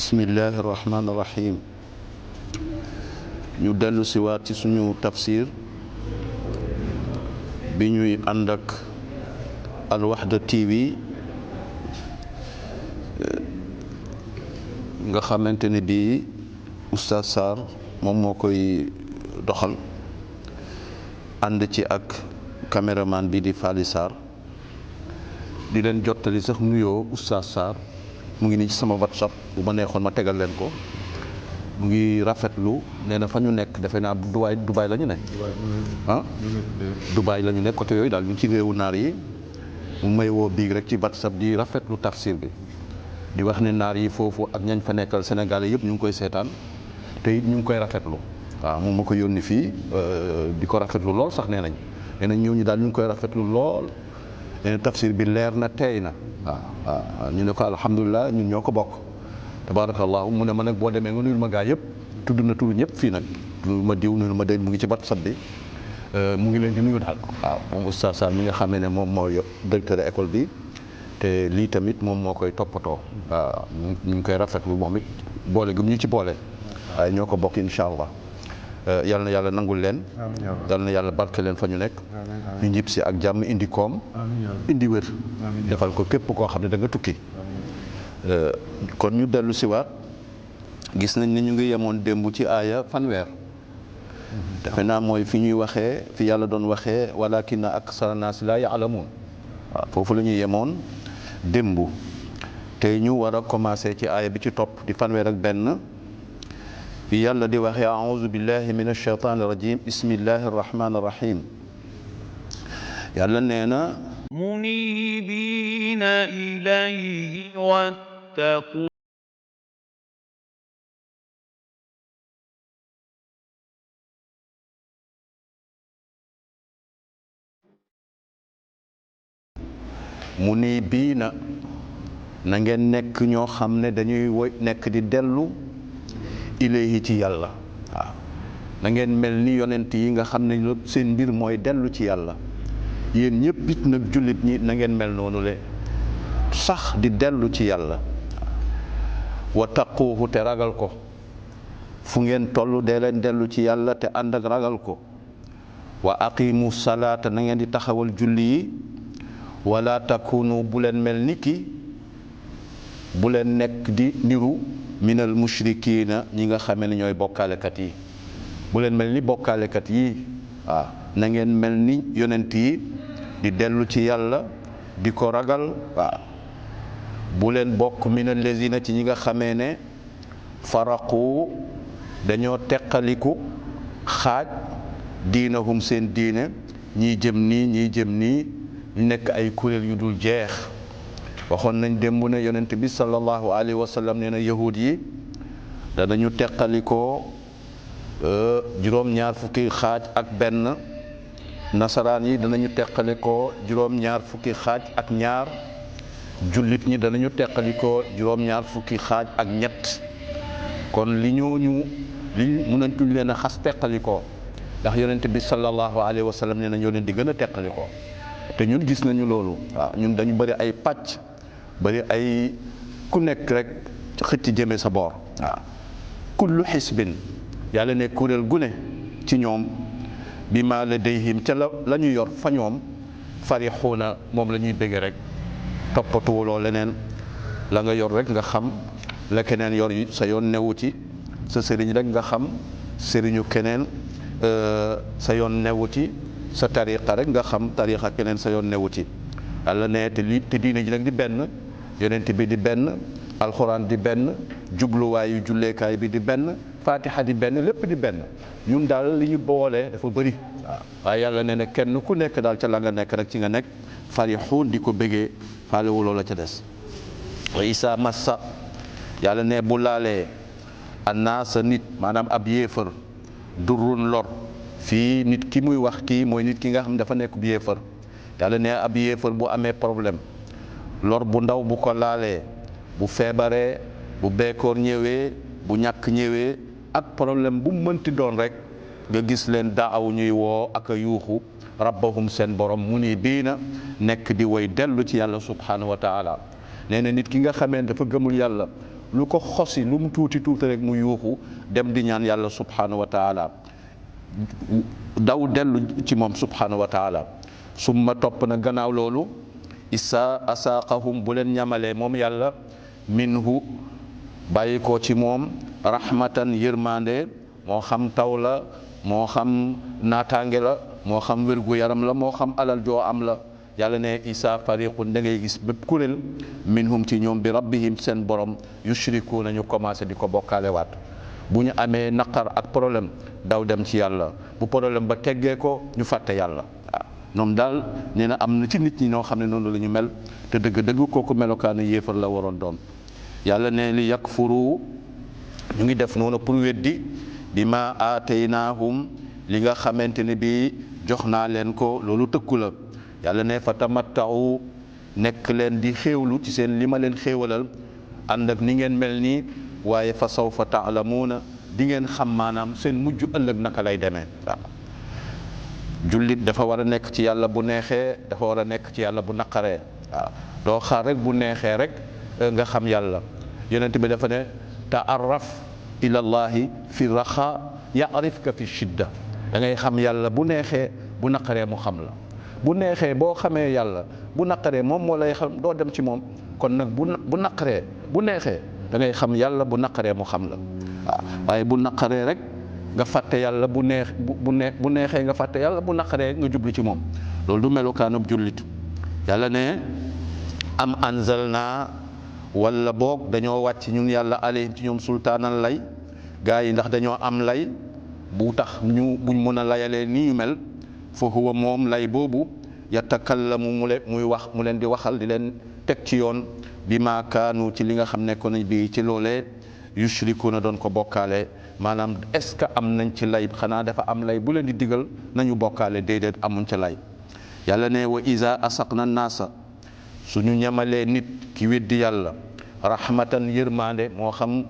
bismillahi rahmaani rahim ñu dellu si waat ci suñu tafsir bi ñuy ànd ak Al Wahda TV nga xamante ne bii Oustaz Sarr moom moo koy doxal ànd ci ak caméraman bi di Fally Sarr di leen jottali sax nuyoo Oustaz Sarr mu ngi nii ci sama WhatsApp bu ma neexoon ma tegal leen ko mu ngi rafetlu nee na fa ñu nekk defe naa Dubaay la ñu ne Dubaay la ñu nekk côté yooyu daal ñu ci réewu naar yi mu may woo biig rek ci WhatsApp di rafetlu tafsir bi di wax ne naar yi foofu ak ñañ fa nekkal Sénégalais yëpp ñu ngi koy seetaan te it ñu ngi koy rafetlu waaw moom ma ko yónni fii di ko rafetlu lool sax nee nañ ñëw ñu daal ñu ngi koy rafetlu lool nee na tafsir bi leer na teey na waaw ñu ne ko alhamdulilah ñun ñoo ko bokk tabarakallahu mu ne ma nag boo demee nga nuyul ma gaa yëpp tudd na turu ñëpp fii nag nuyul ma diw nuyul ma day mu ngi ci WhatsApp bi mu ngi leen di nuyu daal waaw moom Oustaz Sarr mi nga xamee ne moom mooy directeur école bi te lii tamit moom moo koy toppatoo waaw ñu ngi koy rafetlu moom it boole gi ñu ci boole waaye ñoo ko bokk incha allah yal na yàlla nangul leen yal na yàlla barke leen fa ñu nekk ñu njib si ak jàmm indi koom indi wér defal ko képp koo xam ne da nga tukki kon ñu dellu si waat gis nañ ne ñu ngi yemoon démb ci aaya fanweer defe naa mooy fi ñuy waxee fi yàlla doon waxee walakinna aksara naasi laa ya'lamuun waaw foofu la ñuy yemoon démb tey ñu war a commencé ci aaya bi ci topp di fanweer ak benn fi yàlla di waxee a'uuzu billahi min ash-shaytaani rajim bismillahi rahmaani rahim yàlla nee na muniibiina ilayhi wattaqu muniibiina na ngeen nekk ñoo xam ne dañuy nekk di dellu ilayhi ci yàlla waaw na ngeen mel ni yonent yi nga xam ne seen mbir mooy dellu ci yàlla yéen ñëpp it nag jullit ñi na ngeen mel noonu le sax di dellu ci yàlla wa taquuhu te ragal ko fu ngeen toll dee leen dellu ci yàlla te ànd ak ragal ko wa aqimu salaata na ngeen di taxawal julli yi wala takunu bu leen mel ni ki bu leen nekk di niru minal mushrikiina ñi nga xamee ne ñooy bokkaalekat yi bu leen mel ni bokkaalekat yi waaw na ngeen mel ni yonent yi di dellu ci yàlla di ko ragal waaw bu leen bokk minal lazina ci ñi nga xamee ne faraqu dañoo teqaliku xaaj diinahum seen diine ñii jëm nii ñii jëm nii ñu nekk ay kuréel yu dul jeex waxoon nañ démb ne yonent bi sallallahu alayhi wa sallam nee na yahud yi danañu teqalikoo juróom-ñaar fukki xaaj ak benn nasaraan yi danañu teqalikoo juróom-ñaar fukki xaaj ak ñaar jullit ñi danañu teqalikoo juróom-ñaar fukki xaaj ak ñett kon li mënatuñ leen a xas teqalikoo ndax yonent bi sallallahu alayhi wa sallam nee na ñoo leen di gën a teqalikoo te ñun gis nañu loolu waaw ñun dañu bëri ay pàcc bëri ay ku nekk rek xëcc jëme sa boor waaw kullu xisbin yàlla ne kuréel gu ne ci ñoom bi ma ladayhim ca la ñu yor fa ñoom farixuuna moom la ñuy bëgg rek toppatuwuloo leneen la nga yor rek nga xam la keneen yor sa yoon newu ci sa sëriñ rek nga xam sëriñu keneen sa yoon newu ci sa tariqa rek nga xam tariqa keneen sa yoon newu ci yàlla ne te diine ji nag di benn yonent bi di benn alxuraan di benn jubluwaayu julleekaay bi di benn fatiha di benn lépp di benn ñun daal li ñu boole dafa bëri waaw waaye yàlla ne ne kenn ku nekk daal ca la nga nekk rek ci nga nekk farixuun di ko bëggee faalewuloo la ca des wa isa massa yàlla ne bu laalee annaasa nit maanaam ab yéefar durrun lor fii nit ki muy wax kii mooy nit ki nga xam ne dafa nekk bu yéefar yàlla ne ab yéefar bu amee problème lor bu ndaw bu ko laalee bu feebaree bu beekoor ñëwee bu ñàkk ñëwee ak problème bu mënti doon rek nga gis leen daaw ñuy woo ak a yuuxu rabbahum seen borom muniibiina nekk di way dellu ci yàlla subhanahu wa taala nee na nit ki nga xamee dafa gëmul yàlla lu ko xosi lu mu tuuti tuuti rek mu yuuxu dem di ñaan yàlla subhanahu wa taala daw dellu ci moom subhanahu wa taala. summa topp na gannaaw loolu isa asaaqahum bu leen ñamalee moom yàlla minhu bàyyi ko ci moom rahmatan yërmande moo xam taw la moo xam naataange la moo xam wérgu yaram la moo xam alal joo am la yàlla ne isa fariqun da ngay gis bépp kuréel minhum ci ñoom bi rabbihim seen borom yushriku nañu commencé di ko bokkaale waat bu ñu amee naqar ak problème daw dem ci yàlla bu problème ba teggee ko ñu fàtte yàlla waaw ñoom daal nee na am na ci nit ñi ñoo xam ne noonu la ñu mel te dëgg-dëgg kooku melokaanu yéefar la waroon doon yàlla ne li yakfuru ñu ngi def noonu pour weddi bi ma aataynaahum li nga xamante ne bii jox naa leen ko loolu tëkku la yàlla ne fa tamattau nekk leen di xéewlu ci seen li ma leen xéewalal ànd ak ni ngeen mel nii waaye fa sawfa taalamuuna di ngeen xam maanaam seen mujj ëllëg naka lay demee waaw jullit dafa war a nekk ci yàlla bu neexee dafa war a nekk ci yàlla bu naqaree waaw doo xaar rek bu neexee rek nga xam yàlla yonent bi dafa ne taarraf ila llahi fi raxa yarifka fi shidda da ngay xam yàlla bu neexee bu naqaree mu xam la bu neexee boo xamee yàlla bu naqaree moom moo lay xam doo dem ci moom kon nag bu naqaree bu neexee da ngay xam yàlla bu naqaree mu xam la waaw waaye bu naqaree rek nga fàtte yàlla bu neexee nga fàtte yàlla bu naqaree nga jublu ci moom loolu du melukaanub jullit yàlla ne am anzalna wala boog dañoo wàcc ñun yàlla alayhim ci ñoom sultaanan lay gaa yi ndax dañoo am lay bu tax buñ mën a layalee nii ñu mel fa huwa moom lay boobu yatakallamu mu leen di waxal di leen teg ci yoon bi ma kaanu ci li nga xam ne ko nañ bi ci loolee yushrikuuna doon ko bokkaale maanaam est-ce que am nañ ci lay xanaa dafa am lay bu leen di digal nañu bokkaale déedéet amuñ ci lay yàlla ne wa iza asaqna naasa suñu ñamalee nit ki weddi yàlla rahmatan yërmande moo xam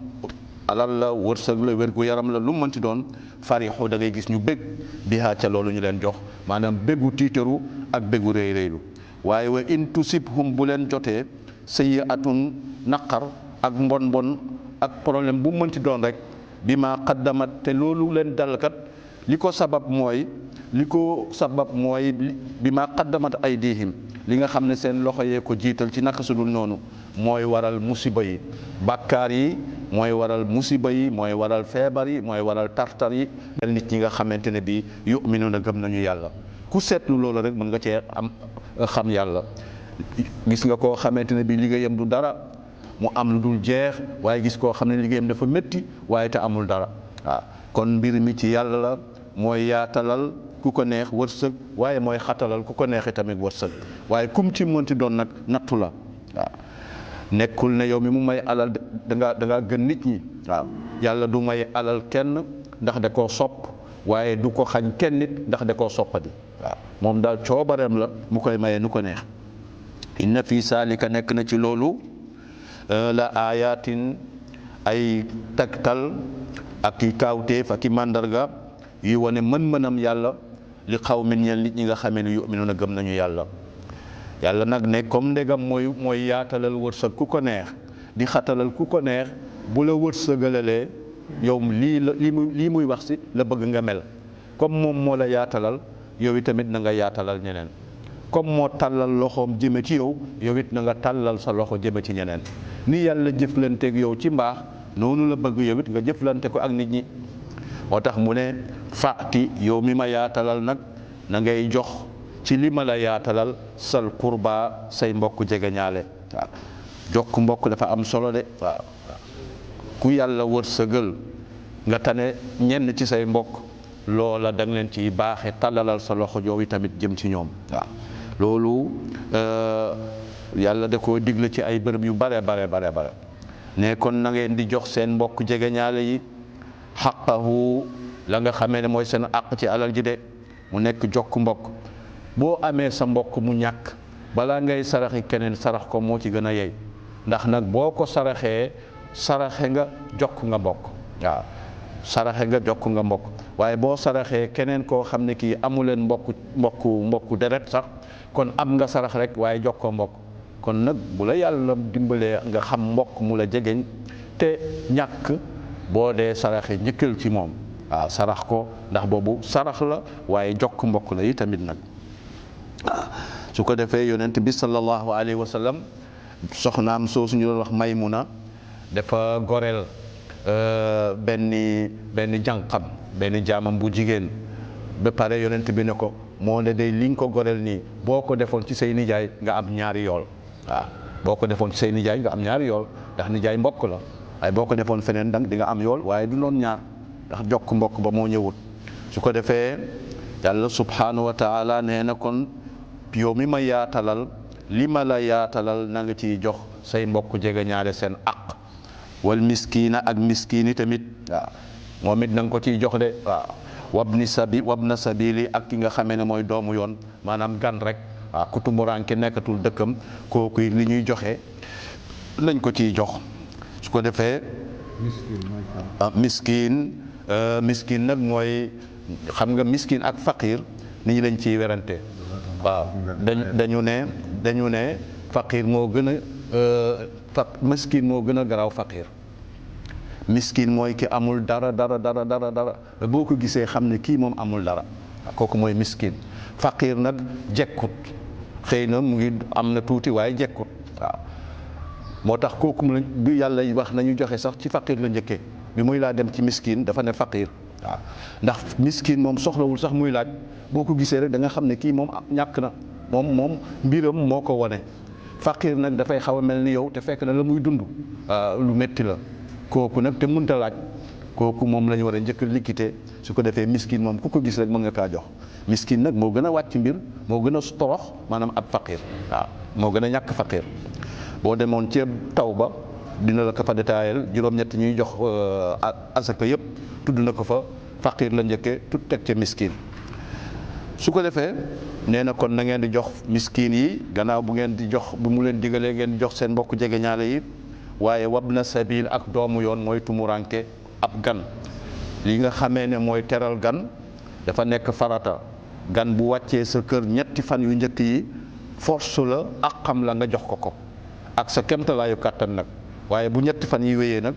alal la wërsëg la wérgu yaram la lu mu mënti doon farixu da ngay gis ñu bég bihaa ca loolu ñu leen jox maanaam bégu tiitaru ak bégu réy réylu waaye wa in tusibhum bu leen jotee sayyi'atun naqar ak mbon ak problème bu mënti doon rek bi ma qaddamat te loolu leen dalkat li ko sabab mooy bi ma qaddamat aydihim li nga xam ne seen loxo yee ko jiital ci naka sudul noonu mooy waral musiba yi bàkkaar yi mooy waral musiba yi mooy waral feebar yi mooy waral tartar yi nit ñi nga xamante ne bii yu'minuuna gëm nañu yàlla ku seetlu loolu rek mën nga cee am xam yàlla gis nga koo xamante ne bii liggéeyam du dara mu am lu dul jeex waaye gis koo xam ne liggéeyam dafa métti waaye te amul dara waaw kon mbir mi ci yàlla la mooy yaatalal ku ko neex wërsëg waaye mooy xatalal ku ko neexee tamit wërsëg waaye kum ci mënti doon nag nattu la waaw nekkul ne yow mi mu may alal da nga gën nit ñi waaw yàlla du may alal kenn ndax da koo sopp waaye du ko xañ kenn nit ndax da koo soppadi waaw moom daal coobareem la mu koy maye nu ko neex inna fi saalika nekk na ci loolu la ayatin ay tegtal ak i kaawteef ak i màndarga yu wane mën-mënam yàlla li qawmin ñeel nit ñi nga xamee ne yu'minuuna gëm nañu yàlla yàlla nag ne comme ndegam mooy yaatalal wërsëg ku ko neex di xatalal ku ko neex bu la wërsëgalalee yow lii muy wax si la bëgg nga mel comme moom moo la yaatalal yow itamit na nga yaatalal ñeneen comme moo tàllal loxoom jëme ci yow yow it na nga tàllal sa loxo jëme ci ñeneen ni yàlla jëflanteeg yow ci mbaax noonu la bëgg yow it nga jëflante ko ak nit ñi moo tax mu ne faati yow mi ma yaatalal nag na ngay jox ci li ma la yaatalal sal qurba say mbokk jegeñaale waaw jokk mbokk dafa am solo de waaw ku yàlla wërsëgal nga tane ñenn ci say mbokk loola da nga leen ciy baaxe tàllalal sa loxo yow tamit jëm ci ñoom waaw loolu yàlla da koo digle ci ay bërëb yu bare ne kon na ngeen di jox seen mbokk jegeñaale yi xaqahu la nga xamee ne mooy seen àq ci alal ji de mu nekk jokk mbokk boo amee sa mbokk mu ñàkk balaa ngay saraxi keneen sarax ko moo ci gën a yey ndax nag boo ko saraxe nga jokk nga mbokk waaw saraxe nga jokk nga mbokk waaye boo saraxee keneen koo xam ne kii amuleen mbokku deret sax kon am nga sarax rek waaye jokkoo mbokk kon nag bu la yàlla dimbalee nga xam mbokk mu la jegeñ te ñàkk boo dee saraxe njëkkal ci moom waaw sarax ko ndax boobu sarax la waaye jokk mbokk la yi tamit nag su ko defee yonent bi sallallahu alayhi wa sallam soxnaam soo suñu doon wax Maymuna dafa goreel benn jànqam benn jaamam bu jigéen ba pare yonent bi ne ko moo ne day li nga ko goreel nii boo ko defoon ci say nijaay nga am ñaari yool waaw boo ko defoon ci say nijaay nga am ñaari yool ndax nijaay mbokk la waaye boo ko defoon feneen dang di nga am yool waaye du doon ñaar ndax jokk mbokk ba moo ñëwut su ko defee yàlla subhanahu wa taala nee na kon yow mi ma yaatalal li ma la yaatalal na nga ciy jox say mbokk jege ñaare seen aq wal miskiina ak miskiini tamit waaw moom it na nga ko ciy jox de waaw wabna sabili ak ki nga xamee ne mooy doomu yoon maanaam gan rek waaw ku tumuraanke nekkatul dëkkam kooku li ñuy joxe nañ ko ciy jox su ko defee miskin nag mooy xam nga miskin ak faqir nit ñi dañ ciy werante waaw dañu ne faqir moo gën a miskin moo gën a garaaw faqir miskin mooy ki amul dara boo ko gisee xam ne kii moom amul dara kooku mooy miskin faqir nag jekkut xëy na mu ngi am na tuuti waaye jekkut waaw moo tax kooku bi yàlla wax nañu joxe sax ci faqir la njëkkee bi muy laa dem ci miskin dafa ne faqir waaw ndax miskin moom soxlawul sax muy laaj boo ko gisee rek da nga xam ne kii moom ñàkk na moom mbiram moo ko wone faqir nag dafay xaw a mel ni yow te fekk na la muy dund lu métti la kooku nag te mënta laaj kooku moom la ñu war a njëkk liquité su ko defee miskin moom ku ko gis rek mën nga kaa jox miskin nag moo gën a wàcc mbir moo gën a torox maanaam ab faqir waaw moo gën a ñàkk faqir boo demoon ci taw ba dina la ko fa détaayal juróom-ñett ñuy jox asaka yëpp tudd na ko fa faqir la njëkkee tut teg ca miskin su ko defee nee na kon na ngeen di jox miskin yi gannaaw bu ngeen di jox bu mu leen digalee ngeen di jox seen mbokk jege ñaale yi waaye wabna sabil ak doomu yoon mooy tumuranke ab gan li nga xamee ne mooy teral gan dafa nekk farata gan bu wàccee sa kër ñetti fan yu njëkk yi force la ak xam la nga jox ko ak sa kemtalaayu kàttan nag waaye bu ñetti fan yi wéyee nag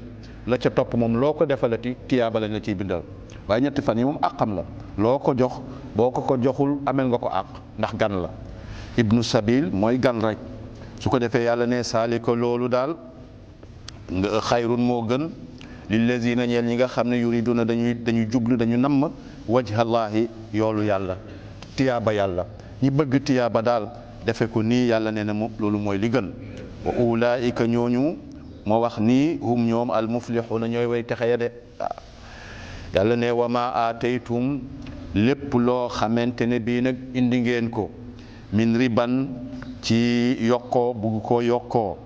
la ca topp moom loo ko defalati tiyaaba lañ la ciy bindal waaye ñetti fan yi moom àqam la loo ko jox boo ko joxul amel nga ko àq ndax gan la ibnu sabil mooy gan rek su ko defee yàlla ne saali ko loolu daal nga xayrun moo gën lillazina ñeel ñi nga xam ne yuriduna dañuy jublu dañu namm wajhallaahi yoolu yàlla tiyaaba yàlla ñi bëgg tiyaaba daal defe ko nii yàlla nee na moom loolu mooy li gën wa ulaika ñooñu moo wax nii hum ñoom al muflixuuna ñooy way texe ya de waaw yàlla ne wa ma aataytum lépp loo xamante ne bii nag indi ngeen ko min riban ci yokkoo bugg koo yokkoo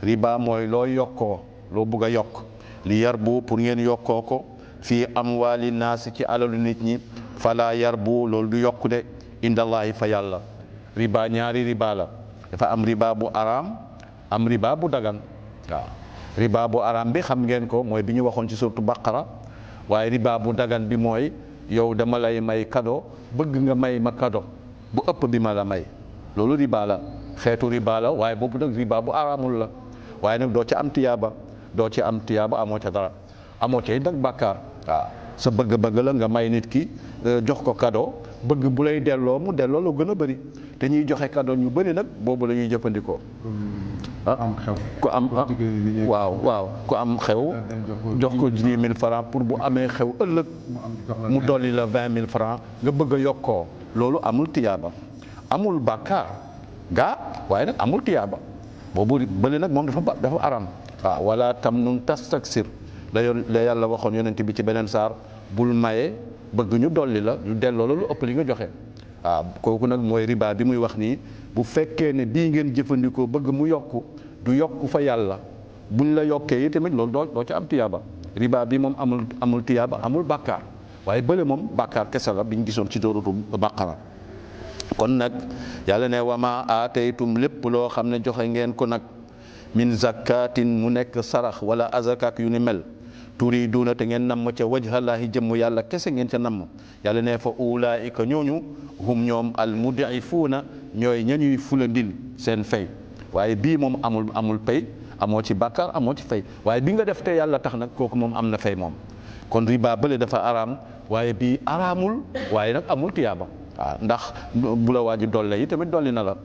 riba mooy loo yokkoo loo bugg a yokk li yarbu pour ngeen yokkoo ko fii amwaali naasi ci alalu nit ñi fala yarbu loolu du yokku de indallahi fa yàlla riba ñaari riba la dafa am riba bu araam am riba bu dagan waaw riba bu araam bi xam ngeen ko mooy bi ñu waxoon ci suratu baqara waaye riba bu dagan bi mooy yow dama lay may cadeau bëgg nga may ma cadeau bu ëpp bi ma la may loolu riba la xeetu riba la waaye boobu nag riba bu araamul la waaye nag doo ci am tiyaaba amoo ca dara amoo ca it nag bàkkaar waaw sa bëgg-bëgg la nga may nit ki jox ko cadeau bëgg bu lay delloo mu delloo lu gën a bëri te ñuy joxe cadeau ñu bëri nag boobu la ñuy jëfandikoo am xew ku am waaw ku am xew jox ko 10 000 francs pour bu amee xew ëllëg mu dolli la 20 000 francs nga bëgg a yokkoo loolu amul tiyaaba amul bàkkaar gaa waaye nag amul tiyaaba boobu bële nag moom dafa aram waaw wala tamnun tastaksir la yàlla waxoon yonent bi ci beneen saar bul maye bëgg ñu dolli la ñu delloo la lu ëpp li nga joxe waaw kooku nag mooy riba bi muy wax nii bu fekkee ne bii ngeen jëfandikoo bëgg mu yokku du yokku fa yàlla buñ la yokkee yi tamit loolu doo ci am tiyaaba riba bi moom amul tiyaaba amul bàkkaar waaye bële moom bàkkaar kese la biñ gisoon ci dóoratu baqara kon nag yàlla ne wama aataytum lépp loo xam ne joxe ngeen ko nag min zakatin mu nekk sarax wala azakak yu ni mel turiduuna te ngeen namm ca wajhallaahi jëmm yàlla kese ngeen ca namm yàlla ne fa ulaika ñooñu hum ñoom al mudifuuna ñooy ñañuy fulandil seen fay waaye bii moom amul pay amoo ci bàkkaar amoo ci fay waaye bi nga def te yàlla tax nag kooku moom am na fay moom kon riba bële dafa araam waaye bii araamul waaye nag amul tiyaaba waaw ndax bu la waaju dolle yi tamit dolli na la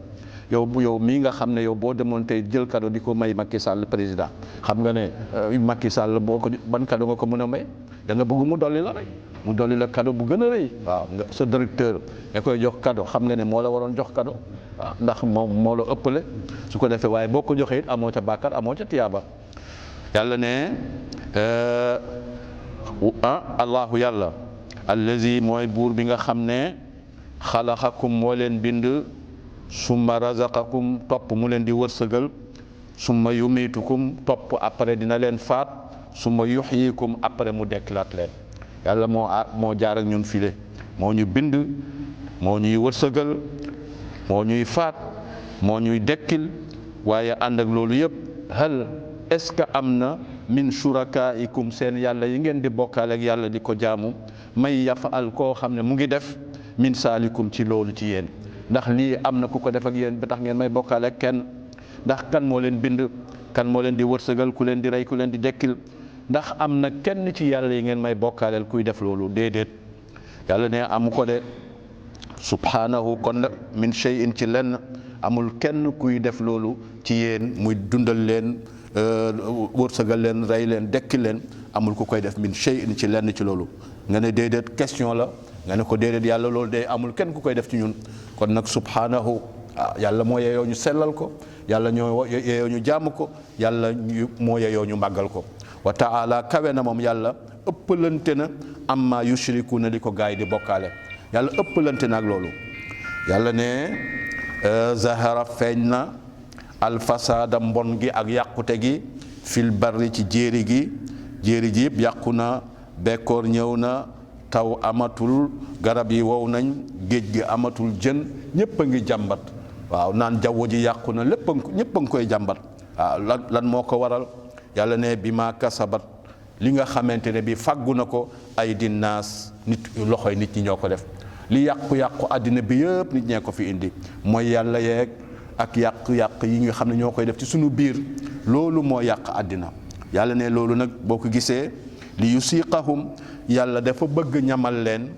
yow mii nga xam ne yow boo demoon tey jël cadeau di ko may Macky Sall président xam nga ne Macky Sall boo ko ban cadeau nga ko mën a may da nga bëgg mu dolli la rek mu dolli la cadeau bu gën a rëy waaw nga sa directeur nga koy jox cadeau xam nga ne moo la waroon jox cadeau waaw ndax moom moo la ëppale su ko defee waaye boo ko joxee it amoo ca bàkkaar amoo ca tiyaaba yàlla ne allahu yàlla allazi mooy buur bi nga xam ne xalaxakum moo leen bind summa razaqakum topp mu leen di wërsëgal summa yumitukum topp après dina leen faat summa yuxyikum après mu dekkilaat leen yàlla moo jaar ak ñun file moo ñu bind moo ñuy wërsëgal moo ñuy faat moo ñuy dekkil waaye ànd ak loolu yëpp hal est-ce que am na min shurakaikum seen yàlla yi ngeen di bokkaale ak yàlla di ko jaamu may yafaal koo xam ne mu ngi def min saalikum ci loolu ci yéen ndax lii am na ku ko def ak yéen ba tax ngeen may bokkaale ak kenn ndax kan moo leen bind kan moo leen di wërsëgal ku leen di rey ku leen di dekkil ndax am na kenn ci yàlla yi ngeen may bokkaaleel kuy def loolu déedéet yàlla ne amu ko de subhanahu kon min shay'in ci lenn amul kenn kuy def loolu ci yéen muy dundal leen wërsëgal leen rey leen dekkil leen amul ku koy def min shay'in ci lenn ci loolu nga ne déedéet question la nga ne ko déedéet yàlla loolu de amul kenn ku koy def ci ñun kon nag subhanahu yàlla moo yeyoo ñu sellal ko yàlla ñoo yeyoo ñu jaamu ko yàlla moo yeyoo ñu màggal ko wa taala kawe na moom yàlla ëppalante na amma yushriku na li ko gaay di bokkaale yàlla ëppalante na ak loolu yàlla ne zahara feeñ na alfasada mbon gi ak yàqute gi fil barri ci jéeri gi yëpp yàqu na bekkoor ñëw na taw amatul garab yi wow nañ géej gi amatul jën ñëpp a ngi jàmbat waaw naan jaww ji yàqu na ñëpp a ngi koy jàmbat waaw lan moo ko waral yàlla ne bi ma kasabat li nga xamante ne bi fàggu na ko ay dinaas nit loxoy nit ñi ñoo ko def li yàqu-yàqu àddina bi yëpp nit ñee ko fi indi mooy yàlla yeeg ak yàq-yàq yi nga xam ne ñoo koy def ci sunu biir loolu moo yàq àddina yàlla ne loolu nag boo ko gisee li yusiqahum yàlla dafa bëgg ñamal leen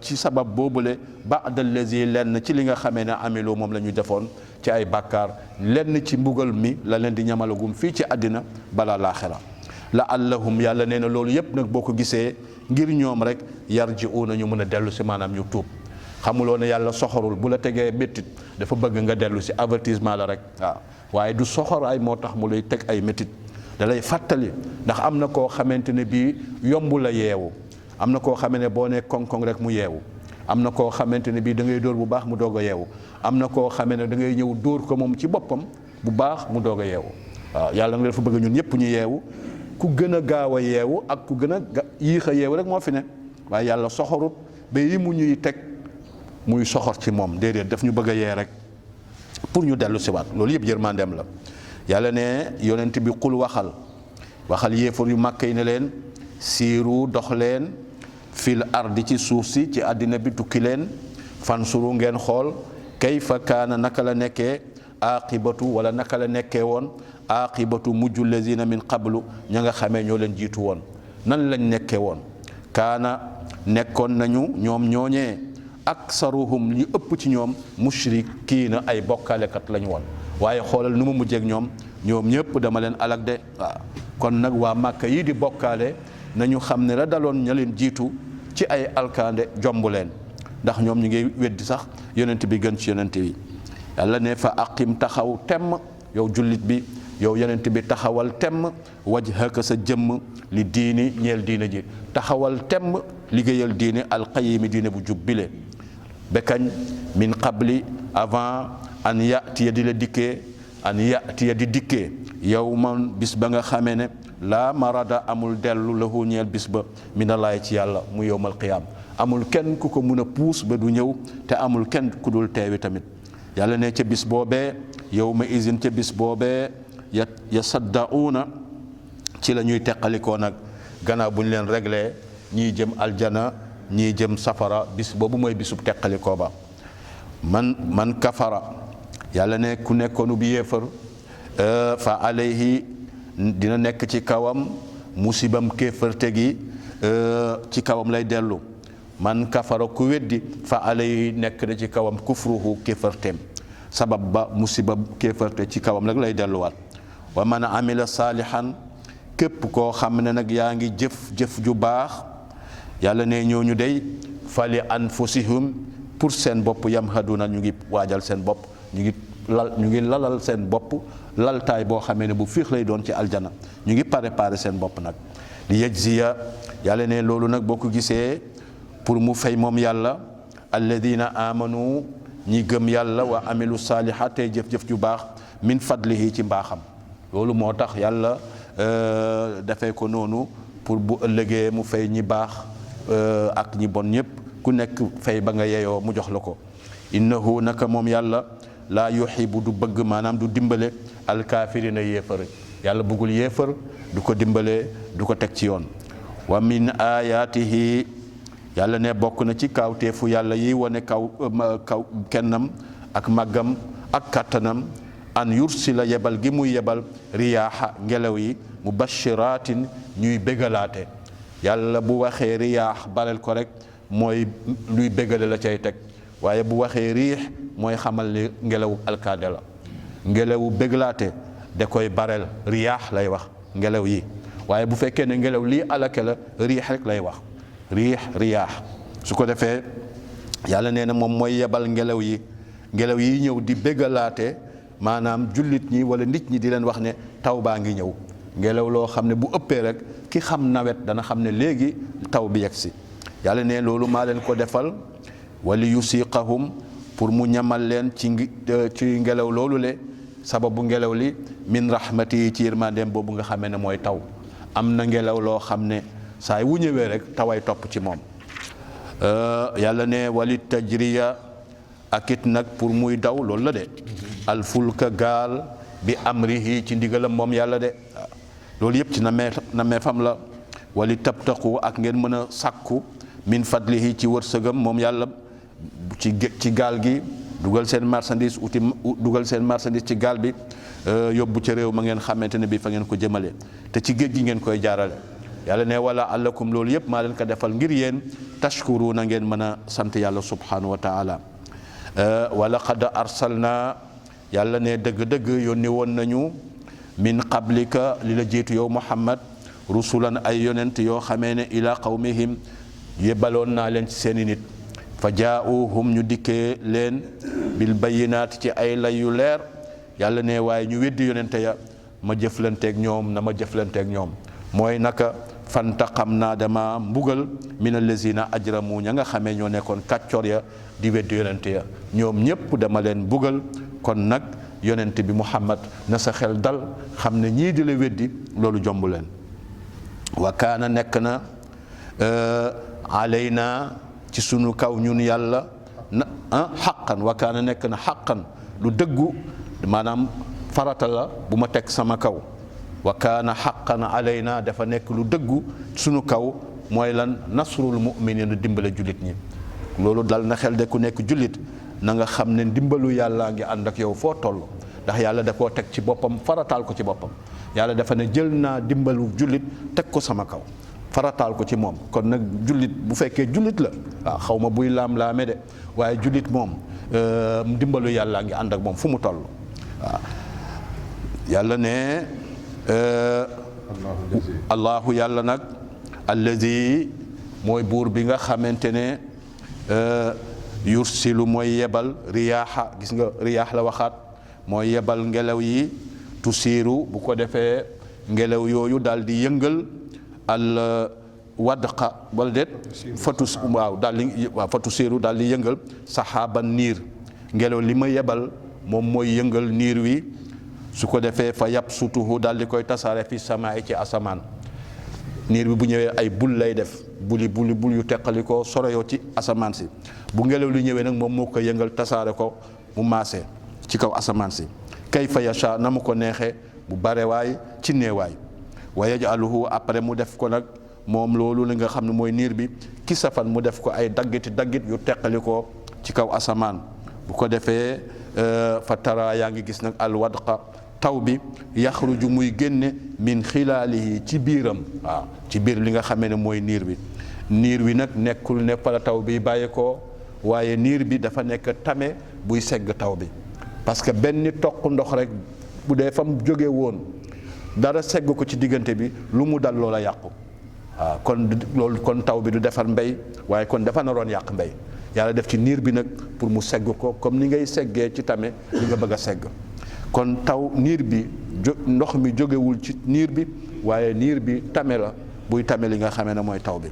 ci sabab boobule ba'dal lazi lenn ci li nga xamee ne amiloo moom la ñu defoon ci ay bàkkaar lenn ci mbugal mi la leen di ñamalagum fii ci àddina balaa laaxira la allahum yàlla nee na loolu yëpp nag boo ko gisee ngir ñoom rek yarji'una ñu mën a dellu si maanaam ñu tuub xamuloo ne yàlla soxorul bu la tegee méttit dafa bëgg nga dellu si avertissement la rek waaw waaye du soxoraay moo tax mu lay teg ay méttit da lay fàttali ndax am na koo xamante ne bii yomb la yeewu am na koo xamante ne boo nee koŋ-koŋ rek mu yeewu am na koo xamante ne bii da ngay dóor bu baax mu doog a yeewu am na koo xamante ne da ngay ñëw dóor ko moom ci boppam bu baax mu doog a yeewu waaw yàlla nga dafa bëgg ñun ñëpp ñu yeewu ku gën a gaaw a yeewu ak ku gën a yéex a yeewu rek moo fi ne waaye yàlla soxorut ba yi mu ñuy teg muy soxor ci moom déedéet daf ñu bëgg a yee rek pour ñu dellu si waat loolu yëpp yërmandeem la yàlla ne yonent bi xul waxal yéefar yu màkk yi ne leen siiru dox leen fil ardi ci suuf si ci àddina bi tukki leen fansuru ngeen xool kayfa kaana naka la nekkee aqibatu wala naka la nekkee woon aqibatu mujju lazina min qablu ña nga xamee ñoo leen jiitu woon nan lañ nekkee woon kaana nekkoon nañu ñoom ñooñee aksaruhum li ëpp ci ñoom mushrikiina ay bokkaalekat lañu woon waaye xoolal nu mu mujjeek ñoom ñëpp dama leen alag de waaw kon nag waa Màkka yi di bokkaale nañu xam ne la daloon ña leen jiitu ci ay alkaande jomb leen ndax ñoom ñu ngi weddi sax yonent bi gën ci yonent bi yàlla ne fa aqim taxaw temm yow jullit bi yow yonent bi taxawal temm wajhaka sa jëmm li diini ñeel diine ji taxawal temm liggéeyal diine alqayimi diine bu jub bile bekañ min qabli avant an yatiya di la dikkee an yatiya di dikkee yow man bis ba nga xamee ne laa marada amul dellu lahu ñeel bis ba minallaahi ci yàlla mu yowmal qiyaam amul kenn ku ko mun a puus ba du ñëw te amul kenn ku dul teewi tamit yàlla ne ca bis boobee yow ma isin ca bis boobee ya sadda'uuna ci la ñuy teqalikoo nag gannaaw bu ñu leen réglé ñii jëm aljana ñii jëm safara bis boobu mooy bisub teqalikoo ba man kafara yàlla ne ku nekkoonu bi yéefar fa alayhi dina nekk ci kawam musibam kéefarte gi ci kawam lay dellu man kafara ku weddi fa alayhi nekk na ci kawam kufruhu kéefarteem sabab ba musiba kéefarte ci kawam rek lay delluwaat wa man amila saalihan képp koo xam ne nag yaa ngi jëf ju baax yàlla ne ñooñu dey fali anfusihum pour seen bopp yamhaduna ñu ngi waajal seen bopp ñu ngi lalal seen bopp laltaay boo xamee ne bu fiix lay doon ci aljana ñu ngi préparé seen bopp nag li yajziya yàlla ne loolu nag boo ko gisee pour mu fay moom yàlla alladina amanu ñi gëm yàlla wa amilu saalihaat tey jëf-jëf ju baax min fadlihi ci mbaaxam loolu moo tax yàlla dafay ko noonu pour bu ëllëgee mu fay ñi baax ak ñi bon ñëpp ku nekk fay ba nga yeyoo mu jox la ko innahu naka moom yàlla laa yuhibbu du bëgg maanaam du dimbale alkaafirina yéefar yàlla bëggul yéefar du ko dimbale du ko teg ci yoon wa min ayaatihi yàlla ne bokk na ci kawteefu yàlla yi wane kaw kennam ak màggam ak kàttanam an yursila yebal gi muy yebal riyaaxa ngelaw yi mubashiratin ñuy bégalaate yàlla bu waxee riyaax bareel ko rek mooy luy bégale la cay teg waaye bu waxee riix mooy xamal ni ngelawu alkaade la ngelawu bégalaate da koy bareel riyaax lay wax ngelaw yi waaye bu fekkee ne ngelaw lii alake la riix rek lay wax riix riyaax su ko defee yàlla nee na moom mooy yebal ngelaw yi ñëw di bégalaate maanaam jullit ñi wala nit ñi di leen wax ne taw baa ngi ñëw ngelaw loo xam ne bu ëppee rek ki xam nawet dana xam ne léegi taw bi yegg si yàlla ne loolu maa leen ko defal wali yusiqahum pour mu ñamal leen ci ngelaw loolu le sababu ngelaw li min rahmati yi ci yërmandeem boobu nga xamee ne mooy taw am na ngelaw loo xam ne saay wu ñëwee rek taway topp ci moom yàlla ne wali tajriya ak it nag pour muy daw loolu la de alfulka gaal bi amrihi ci ndigalam moom yàlla de loolu yëpp ci na meefam la wali tabtaqu ak ngeen mën a sàkku min fadlihi ci wërsëgam moom yàlla ci gaal gi dugal seen marchandise dugal seen marchandise ci gaal bi yóbbu ca réew ma ngeen xamante ne bi fa ngeen ko jëmale te ci géej gi ngeen koy jaarale yàlla ne wala allakum loolu yëpp maa leen ko defal ngir yéen tashkuruna ngeen mën a sant yàlla subhanahu wa taala wala qad arsalna yàlla ne dëgg-dëgg yónni woon nañu min qablika li la jiitu yow Muhammad rusulan ay yonent yoo xamee ne ila qawmihim yebaloon naa leen ci seeni nit fa jaauhum ñu dikkee leen bil bayinaat ci ay lay yu leer yàlla ne waaye ñu weddi yonente ya ma jëflanteeg ñoom na ma jëflanteeg ñoom mooy naka fantaqam naa dama mbugal min allazina ajramu ña nga xamee ñoo nekkoon kàccoor ya di weddi yonente ya ñoom ñépp dama leen mbugal kon nag yonente bi Muhammad na sa xel dal xam ne ñii di la weddi loolu jomb leen wa kaana nekk na alayna ci sunu kaw ñun yàlla na xaqan wa kaana nekk na xaqan lu dëggu maanaam farata la bu ma teg sama kaw wa kaana xaqan alayna dafa nekk lu dëggu sunu kaw mooy lan nasrul mu'minin dimbale jullit ñi loolu dal na xel de ku nekk jullit na nga xam ne ndimbalu yàlla ngi ànd ak yow foo toll ndax yàlla da koo teg ci boppam farataal ko ci boppam yàlla dafa ne jël naa dimbalu jullit teg ko sama kaw farataal ko ci moom kon nag jullit bu fekkee jullit la waaw xaw ma buy laam-laame de waaye jullit moom ndimbalu yàlla ngi ànd ak moom fu mu toll waaw yàlla ne allahu yàlla nag allazi mooy buur bi nga xamante ne yursilu mooy yebal riyaaxa gis nga riyaax la waxaat mooy yebal ngelaw yi tusiiru bu ko defee ngelaw yooyu daal di yëngal al wadqa wala déet fatu siiru daal di yëngal saxaaban niir ngelaw li ma yebal moom mooy yëngal niir wi su ko defee fa yabsutuhu daal di koy tasaare fi samaay ci asamaan niir bi bu ñëwee ay bul lay def bul yu teqali ko soroyoo ci asamaan si bu ngelaw li ñëwee nag moom moo ko yëngal tasaare ko mu maase ci kaw asamaan si kayfa yasha na mu ko neexee bu barewaay ci néewaay wa yajaluhu après mu def ko nag moom loolu li nga xam ne mooy niir bi kisafan mu def ko ay daggit yu teqali ko ci kaw asamaan bu ko defee fa tara yaa ngi gis nag al wadqa taw bi yaxruju muy génne min xilaalihi ci biiram waaw ci biir li nga xamee ne mooy niir wi nag nekkul ne fa la taw bi bàyyeekoo waaye niir bi dafa nekk tame buy segg taw bi parce que benn toq ndox rek bu dee fa mu jóge woon dara segg ko ci diggante bi lu mu dal loola yàqu waaw kon taw bi du defar mbéy waaye kon dafa naroon yàq mbéy yàlla def ci niir bi nag pour mu segg ko comme ni ngay seggee ci tame li nga bëgg a segg kon niir bi ndox mi jógewul ci niir bi waaye niir bi tame la buy tame li nga xamee ne mooy taw bi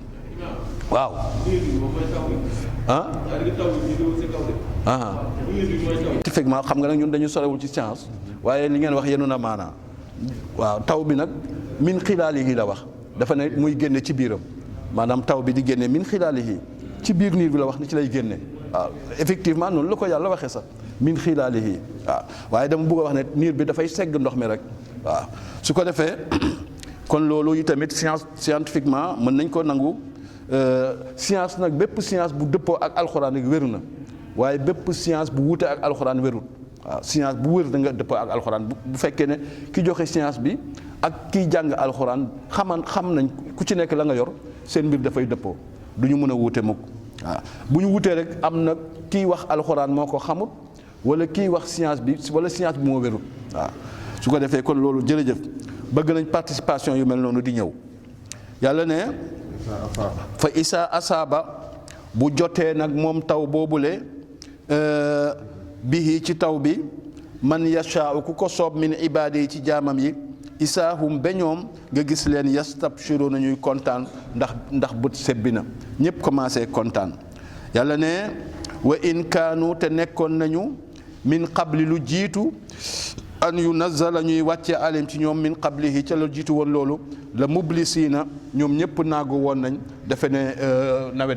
waaw scientifiquement xam nga nag ñun dañu sorewul ci science waaye li ngeen wax yenu na maanaa waaw taw bi nag min xilaalihi la wax dafa ne muy génne ci biiram maanaam taw bi di génne min xilaalihi ci biir niir bi la wax ni ci lay génne waaw effectivement noonu la ko yàlla waxee sax min xilaalihi waaw waaye dama bëgg a wax ne niir bi dafay segg ndox mi rek waaw su ko defee kon loolu yi tamit scientifiquement mën nañ ko nangu science nag bépp science bu dëppoo ak alxuraan rek wéru na waaye bépp science bu wuute ak alxuraan wérul waaw science bu wér da nga dëppoo ak alxuraan bu fekkee ne ki joxe science bi ak kiy jàng alxuraan xam nañ ku ci nekk la nga yor seen mbir dafay dëppoo du ñu mën a wuute mukk waaw bu ñu wutee rek am na kiy wax alxuraan moo ko xamut wala kiy wax science bi wala science bi moo wérul waaw su ko defee kon loolu jërëjëf bëgg nañ participation yu mel noonu di ñëw yàlla ne fa isaa asaaba bu jotee nag moom taw boobule bihi ci taw bi man yashaa'u ku ko soob min ibaadi yi ci jaamam yi isaahum ba ñoom nga gis leen yastabshiru na ñuy kontaan ndax bët sebbi na ñëpp commencé kontaan yàlla ne wa in kaanu te nekkoon nañu min qabli lu jiitu an yunazzala ñuy wàcce alim ci ñoom min qablihi ca la jiitu woon loolu la mublisiina ñoom ñëpp naagu woon nañ defe ne nawet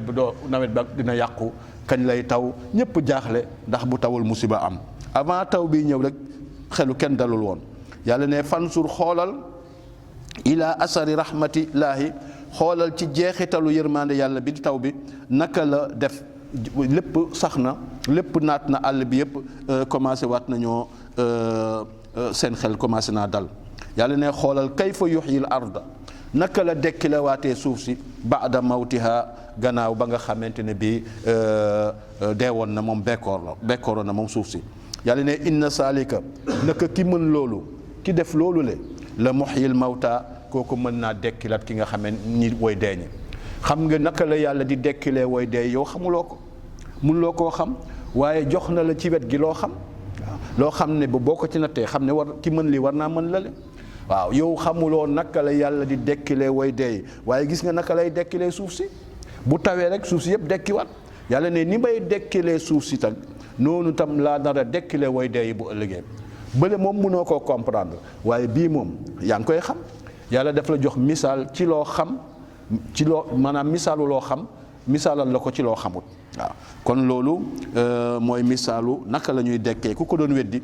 ba dina yàqu kañ lay taw ñëpp jaaxle ndax bu tawul musiba am avant taw bi ñëw rek xelu kenn dalul woon yàlla ne fansur xoolal ila asari rahmatillaahi xoolal ci jeexitalu yërmande yàlla bi di taw bi naka la def lépp sax na lépp naat na àll bi yëpp commencé waat nañoo seen xel commencé naa dal yàlla ne xoolal kayfa yuhyil arda naka la dekkilewaatee suuf si baada mawtiha gannaaw ba nga xamante ne bii deewoon na moom bekkooroon na moom suuf si yàlla ne inna saalika naka ki mën loolu ki def loolu le la muhyil mawta kooku mën naa dekkilat ki nga xamee ni woy deeñi xam nga naka la yàlla di dekkilee woy dee yow xamuloo ko mënuloo koo xam waaye jox na la ci wet gi loo xam waaw loo xam ne boo ko ci nattee xam ne war ki mën lii war naa mën lale waaw yow xamuloo naka la yàlla di dekkilee woy dee waaye gis nga naka lay dekkilee suuf si bu tawee rek suuf si yëpp dekkiwaat yàlla ne ni may dekkilee suuf si tag noonu tam laa dara dekkilee woy dee yi bu ëllëgee bële moom mënoo koo comprendre waaye bii moom yaa ngi koy xam yàlla daf la jox misaal ci loo xam ci loo maanaam misaalu loo xam misaalal la ko ci loo xamut waaw kon loolu mooy misaalu naka la ñuy dekkee ku ko doon weddi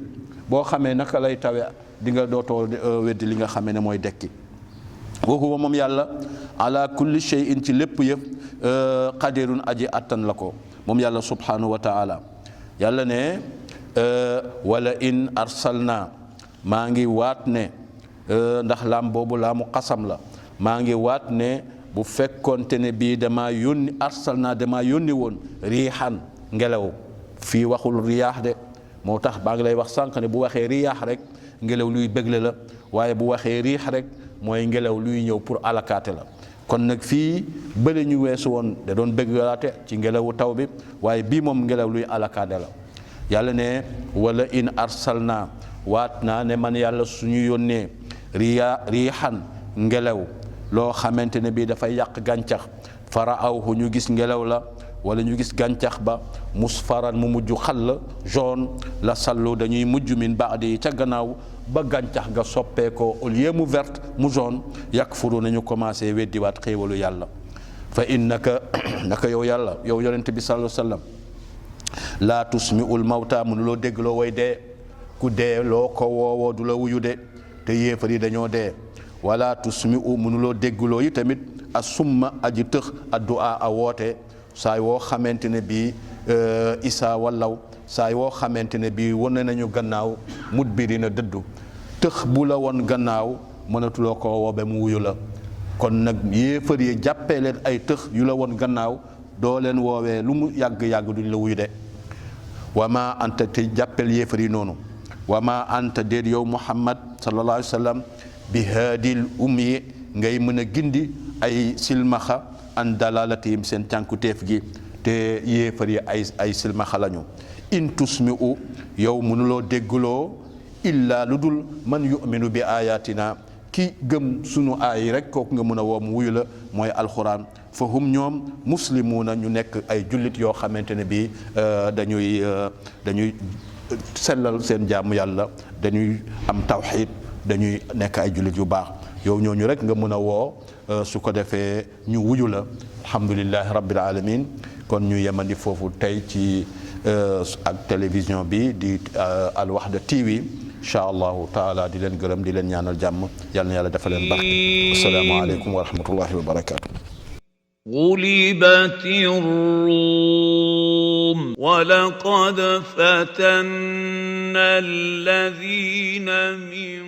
boo xamee naka lay tawe di nga dootoo weddi li nga xamee ne mooy dekki wa huwa moom yàlla ala kulli shay'in ci lépp yëpp qadirun aji attan la ko moom yàlla subhanahu wa taala yàlla ne wala in arsalna maa ngi waat ne ndax laam boobu laamu xasam la maa ngi waat ne bu fekkoonte ne bii damaa yónni arsalna damaa yónni woon riixan ngelaw fii waxul riyaax de moo tax baa ngi lay wax sànq ne bu waxee riyaax rek ngelaw luy bégle la waaye bu waxee riix rek mooy ngelaw luy ñëw pour alakaate la kon nag fii bële ñu weesu woon da doon béggalaate ci ngelawu taw bi waaye bii moom ngelaw luy alakaate la yàlla ne wala in arsalna waat naa ne man yàlla suñu yónnee riixan ngelaw loo xamante ne bii dafay yàq gàncax fara'awhu ñu gis ngelaw la wala ñu gis gàncax ba musfaran mu mujj xàll jaune la sallu dañuy mujj min baadi ca gannaaw ba gàncax ga soppeekoo au lieu mu verte mu jaune yakfuru nañu commencé weddiwaat xéewalu yàlla fa innaka naka yow yàlla yow yonent bi sallallahu alayhi wa sallam laa tusmi'ul mawta mënuloo déggloo way dee ku dee loo ko woowoo du la wuyu de te yéefar yi dañoo dee wala tusmi'u mënuloo déggloo yi tamit a summa aji tëx addu'a a woote saay woo xamante ne bii isaa wallaw saay woo xamante ne bii wane nañu gannaaw mudbirina dëddu tëx bu la woon gannaaw mënatuloo koo woo ba mu wuyu la kon nag yéefar yi jàppee leen ay tëx yu la woon gannaaw doo leen woowee lu mu yàgg-yàgg duñ la wuyu de wa ma anta te jàppeel yéefar yi noonu wa ma anta déet yow Muhammad sallallahu alayhi wa sallam bi haadil ummi ngay mën a gindi ay silmaxa an dalalatihim seen cànkuteef gi te yéefar yi ay silmaxa lañu in tusmi'u yow mënuloo déggloo illa lu dul man yuminu bi ayatina ki gëm sunu aay rek kooku nga mën a woo mu wuyu la mooy alxuraan fa hum ñoom muslimuuna ñu nekk ay jullit yoo xamante ne bii dañuy sellal seen jaamu yàlla dañuy am tawxiid dañuy nekk ay jullit yu baax yow ñooñu rek nga mën a woo su ko defee ñu wuyu la alhamdulillahi rabbil alamin kon ñu yemandi foofu tey ci ak télévision bi di Al Wahda TV incha allahu taala di leen gërëm di leen ñaanal jàmm yal na yàlla dafa leen baax assalaamu aleykum wa rahmatullahi wa barakaatu. غلبت الروم ولقد فتنا الذين من